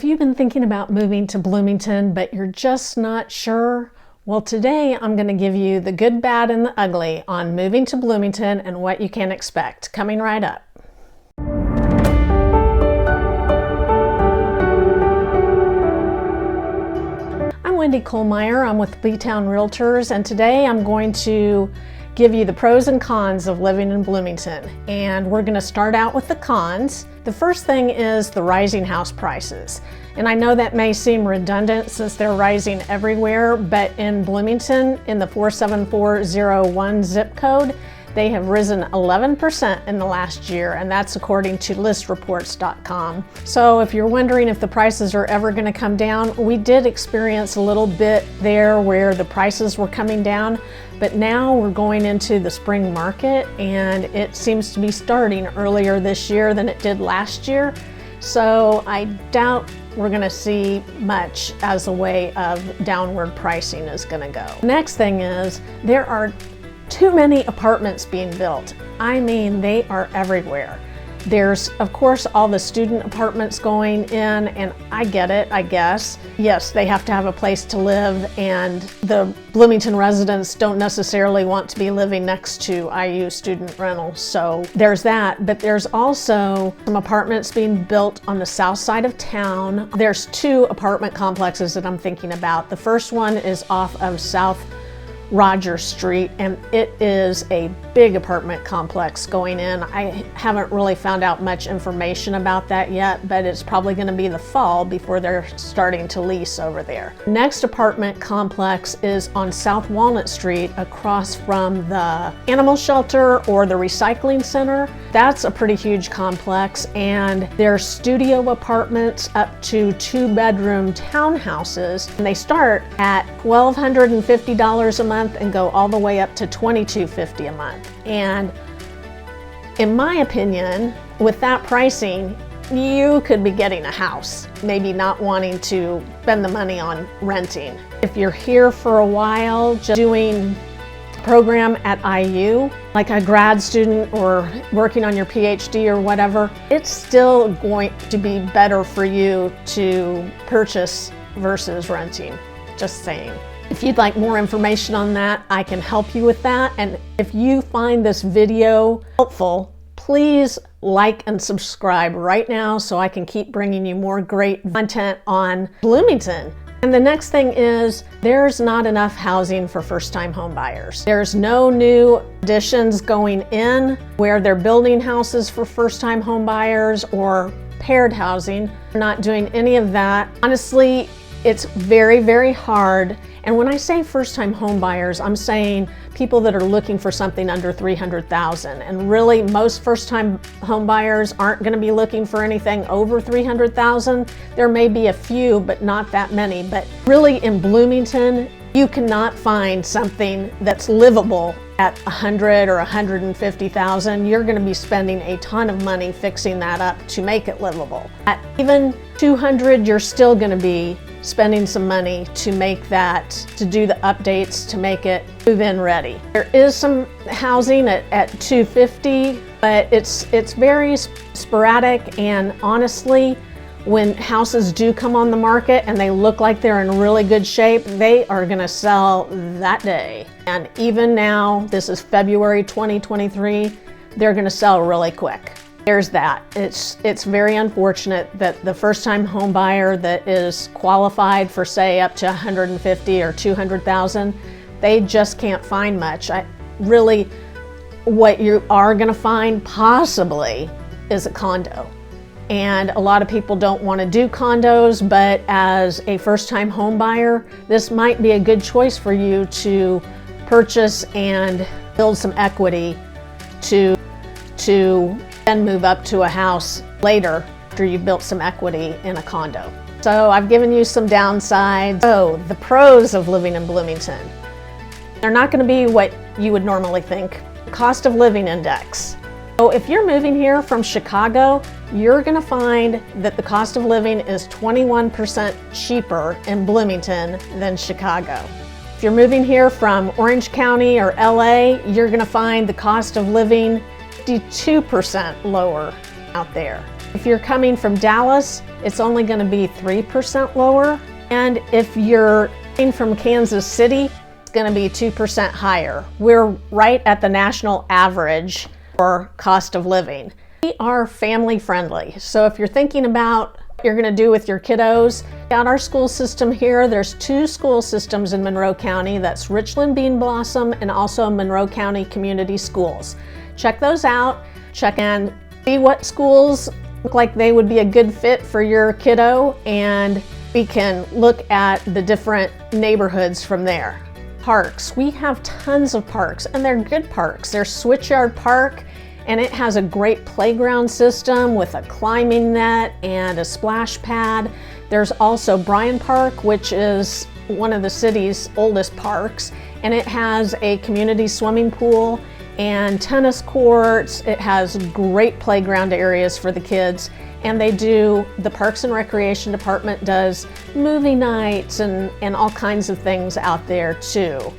If you've been thinking about moving to Bloomington, but you're just not sure, well, today I'm going to give you the good, bad, and the ugly on moving to Bloomington and what you can expect. Coming right up. I'm Wendy Kohlmeier. I'm with BTown Realtors, and today I'm going to give you the pros and cons of living in Bloomington. And we're going to start out with the cons. The first thing is the rising house prices. And I know that may seem redundant since they're rising everywhere, but in Bloomington, in the 47401 zip code, they have risen 11% in the last year, and that's according to listreports.com. So if you're wondering if the prices are ever going to come down, we did experience a little bit there where the prices were coming down, but now we're going into the spring market and it seems to be starting earlier this year than it did last year. So I doubt we're going to see much as a way of downward pricing is going to go. Next thing is there are too many apartments being built. I mean, they are everywhere. There's, of course, all the student apartments going in, and I get it, I guess. Yes, they have to have a place to live, and the Bloomington residents don't necessarily want to be living next to IU student rentals, so there's that. But there's also some apartments being built on the south side of town. There's two apartment complexes that I'm thinking about. The first one is off of South Rogers Street, and it is a big apartment complex going in. I haven't really found out much information about that yet, but it's probably going to be the fall before they're starting to lease over there. Next apartment complex is on South Walnut Street across from the animal shelter or the recycling center. That's a pretty huge complex, and there's studio apartments up to 2-bedroom townhouses, and they start at $1,250 a month and go all the way up to $2,250 a month. And in my opinion, with that pricing, you could be getting a house, maybe not wanting to spend the money on renting. If you're here for a while, just doing a program at IU, like a grad student or working on your PhD or whatever, it's still going to be better for you to purchase versus renting. Just saying. If you'd like more information on that, I can help you with that. And if you find this video helpful, please like and subscribe right now so I can keep bringing you more great content on Bloomington. And the next thing is there's not enough housing for first-time home buyers. There's no new additions going in where they're building houses for first-time home buyers or paired housing. They're not doing any of that. Honestly, it's very, very hard. And when I say first-time home buyers, I'm saying people that are looking for something under $300,000. And really, most first-time home buyers aren't going to be looking for anything over $300,000. There may be a few, but not that many. But really, in Bloomington, you cannot find something that's livable at $100,000 or $150,000. You're going to be spending a ton of money fixing that up to make it livable. At even $200,000, you're still going to be spending some money to make that, to do the updates, to make it move-in ready. There is some housing at $250,000, but it's very sporadic, and honestly, when houses do come on the market and they look like they're in really good shape, they are going to sell that day. And even now, this is February 2023, they're going to sell really quick. There's that. It's very unfortunate that the first-time home buyer that is qualified for, say, up to $150,000 or $200,000, they just can't find much. Really, what you are going to find possibly is a condo. And a lot of people don't want to do condos, but as a first-time home buyer, this might be a good choice for you to purchase and build some equity to then move up to a house later after you've built some equity in a condo. So I've given you some downsides. So the pros of living in Bloomington. They're not going to be what you would normally think. Cost of living index. So if you're moving here from Chicago, you're going to find that the cost of living is 21% cheaper in Bloomington than Chicago. If you're moving here from Orange County or LA, you're going to find the cost of living 52% lower out there. If you're coming from Dallas, it's only going to be 3% lower. And if you're coming from Kansas City, it's going to be 2% higher. We're right at the national average for cost of living. We are family friendly. So if you're thinking about what you're going to do with your kiddos, at our school system here, there's 2 school systems in Monroe County. That's Richland Bean Blossom and also Monroe County Community Schools. Check those out. Check and see what schools look like they would be a good fit for your kiddo, and we can look at the different neighborhoods from there. Parks, we have tons of parks, and they're good parks. There's Switchyard Park, and it has a great playground system with a climbing net and a splash pad. There's also Bryan Park, which is one of the city's oldest parks, and it has a community swimming pool and tennis courts. It has great playground areas for the kids, and the Parks and Recreation Department does movie nights and all kinds of things out there too.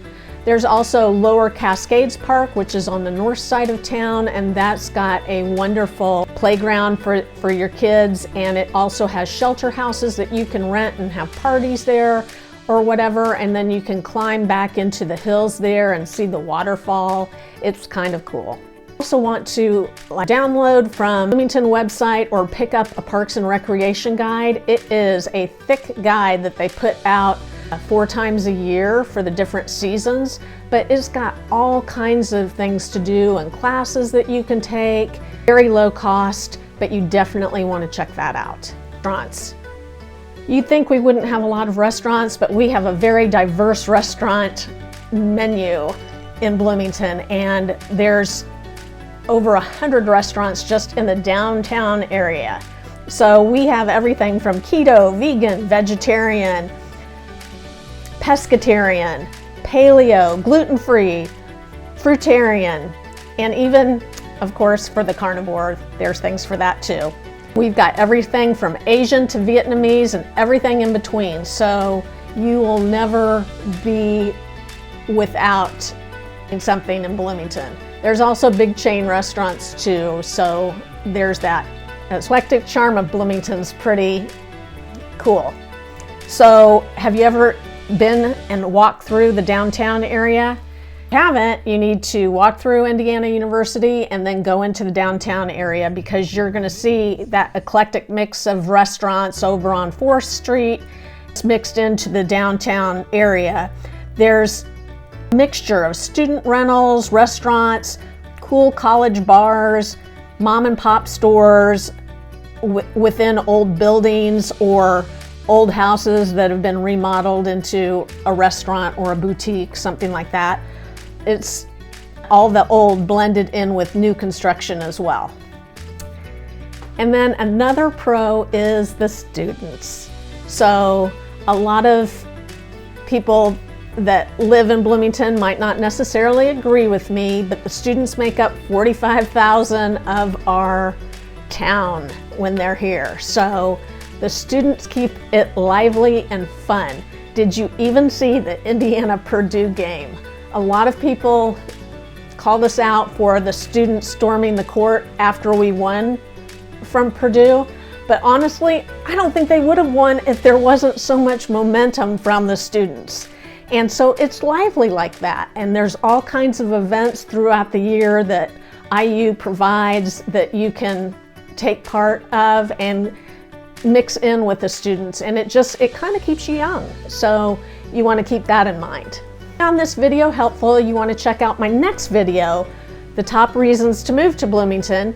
There's also Lower Cascades Park, which is on the north side of town, and that's got a wonderful playground for your kids, and it also has shelter houses that you can rent and have parties there or whatever, and then you can climb back into the hills there and see the waterfall. It's kind of cool. Also want to download from Bloomington website or pick up a Parks and Recreation guide. It is a thick guide that they put out 4 times a year for the different seasons, but it's got all kinds of things to do and classes that you can take. Very low cost, but you definitely want to check that out. Restaurants. You'd think we wouldn't have a lot of restaurants, but we have a very diverse restaurant menu in Bloomington, and there's over 100 restaurants just in the downtown area. So we have everything from keto, vegan, vegetarian, pescatarian, paleo, gluten-free, fruitarian, and even, of course, for the carnivore, there's things for that too. We've got everything from Asian to Vietnamese and everything in between, so you will never be without something in Bloomington. There's also big chain restaurants too, so there's that. The eclectic charm of Bloomington's pretty cool. So have you ever been and walked through the downtown area? If you haven't, you need to walk through Indiana University and then go into the downtown area, because you're going to see that eclectic mix of restaurants over on 4th Street. It's mixed into the downtown area. There's a mixture of student rentals, restaurants, cool college bars, mom and pop stores within old buildings or old houses that have been remodeled into a restaurant or a boutique, something like that. It's all the old blended in with new construction as well. And then another pro is the students. So a lot of people that live in Bloomington might not necessarily agree with me, but the students make up 45,000 of our town when they're here. So the students keep it lively and fun. Did you even see the Indiana-Purdue game? A lot of people called us out for the students storming the court after we won from Purdue, but honestly, I don't think they would have won if there wasn't so much momentum from the students. And so it's lively like that, and there's all kinds of events throughout the year that IU provides that you can take part of and mix in with the students, and it kind of keeps you young. So you want to keep that in mind. If you found this video helpful, you want to check out my next video, the top reasons to move to Bloomington,